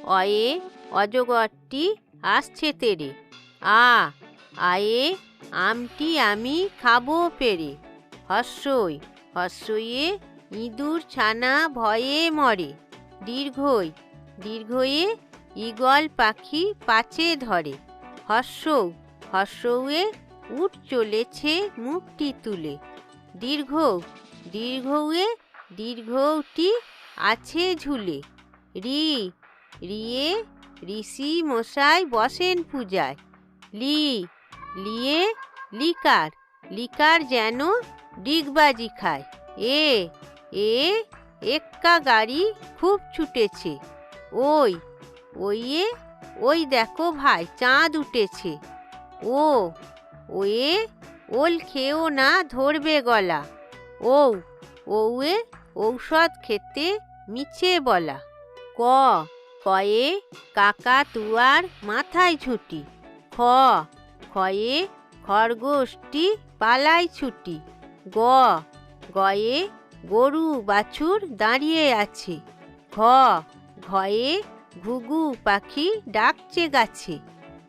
অয়ে অজগরটি আসছে তেরে, আয়ে আমটি আমি খাবো পেরে। হর্ষই হর্ষইয়ে ইঁদুর ছানা ভয়ে মরে। দীর্ঘয়ে ঈগল পাখি পাছে ধরে। হর্ষৌয়ে উট চলেছে মুখটি তুলে। দীর্ঘউয়ে দীর্ঘটি আছে ঝুলে। রিয়ে ঋষি মশাই বসেন পূজায়। লিয়ে লিকার যেন ডিগবাজি খায়। এক্কা গাড়ি খুব ছুটেছে। ওই দেখো ভাই চাঁদ উঠেছে। ওয়ে ওল খেও না ধরবে গলা। ওয়ে ঔষধ খেতে মিছে বলা। কয়ে কাকাতুয়ার মাথায় ঝুঁটি। খয়ে খরগোশটি পালায় ছুটি। গয়ে গরু বাছুর দাঁড়িয়ে আছে। ঘয়ে ঘুঘু পাখি ডাকছে গাছে।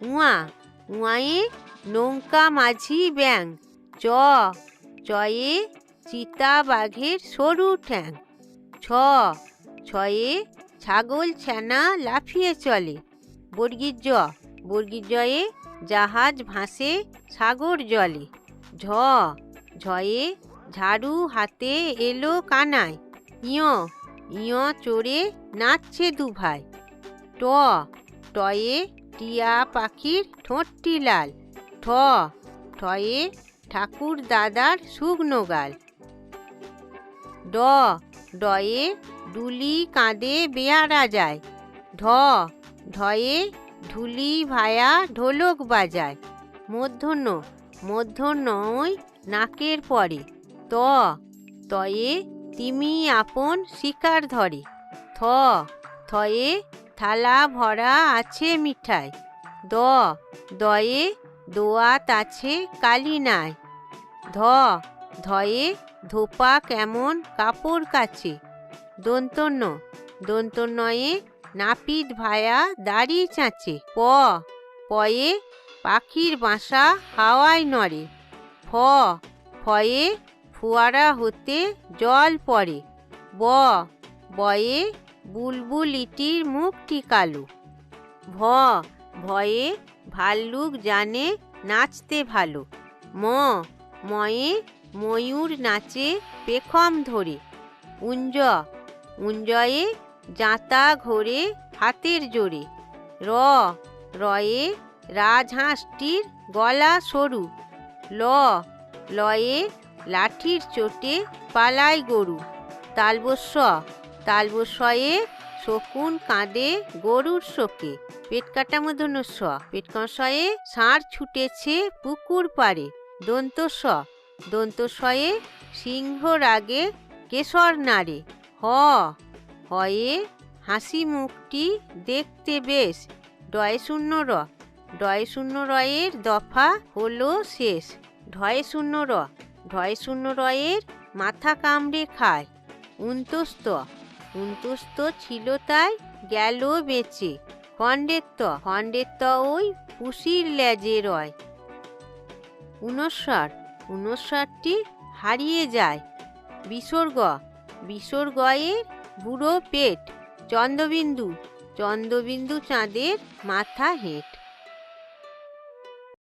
উয়ায়ে নৌকা মাঝি ব্যাং। চয়ে চিতা বাঘের সরু ঠ্যাং। ছয়ে ছাগল ছানা লাফিয়ে চলে। বর্গীর জাহাজ ভাসে সাগর জলে। ঝয়ে ঝাড়ু হাতে এলো কানায়। ইয় চড়ে নাচছে দুভাই। টয়ে টিয়া পাখির ঠোঁটটি লাল। ঠয়ে ঠাকুর দাদার শুকনো গাল। ডয়ে ডুলি কাঁদে বেয়ারা যায়। ঢয়ে ঢুলি ভায়া ঢোলক বাজায়। মূর্ধন্যই নাকের পরে। তয়ে তিমি আপন শিকার ধরে। থয়ে থালা ভরা আছে মিঠাই। দয়ে দোয়াত আছে কালি নাই। ধয়ে ধোপা কেমন কাপড় কাছে। দন্তন্যয়ে নাপিত ভায়া দাড়ি চাঁচে। পয়ে পাখির বাসা হাওয়ায় নড়ে। ফয়ে ফোয়ারা হতে জল পড়ে। বয়ে বুলবুল ইটির মুখটি কালো। ভয়ে ভাল্লুক জানে নাচতে ভালো। ময়ে ময়ূর নাচে পেখম ধরে। উঞ্জয়ে জাঁতা ঘোরে হাতের জোরে। রয়ে রাজহাঁসটির গলা সরু। লয়ে লাঠির চোটে পালায় গরু। তালবস্যয়ে শকুন কাঁদে গরুর শোকে। পেটকাটা মূর্ধন্য ষ। পেটকষয়ে ষাঁড় ছুটেছে পুকুর পাড়ে। দন্তস্বয়ে সিংহ রাগে কেশর নাড়ে। হয়ে হাসি মুখটি দেখতে বেশ। ডয়ে শূন্য রয়ের দফা হলো শেষ। ঢয়ে শূন্য রয়ের মাথা কামড়ে খায়। উন্তস্ত ছিল তাই গেল বেঁচে। খণ্ডের ওই পুষির লেজে রয়। ঊনষাটটি হারিয়ে যায়। বিসর্গয়ের বুড়ো পেট। চন্দ্রবিন্দু চাঁদের মাথা হেঁট।